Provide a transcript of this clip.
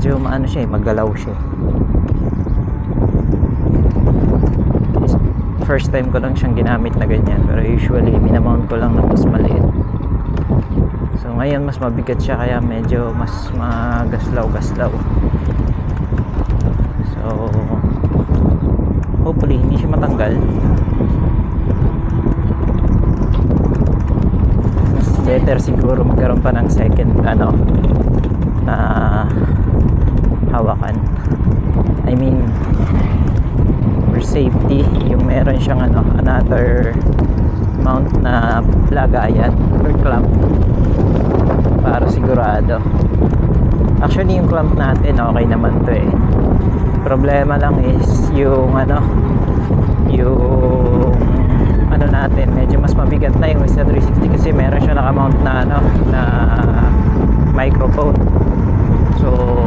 medyo maano siya magalaw siya. First time ko lang siyang ginamit na ganyan, pero usually minamount ko lang na mas maliit. So ngayon mas mabigat siya, kaya medyo mas magaslaw-gaslaw. So hopefully hindi siya matanggal. Mas better siguro magkaroon pa ng second na hawakan. I mean for safety, yung meron siyang another mount na lagayan or clamp para sigurado. Actually yung clamp natin okay naman to eh. Problema lang is yung natin medyo mas mabigat na yung Insta360 kasi meron siya nakamount na na microphone. So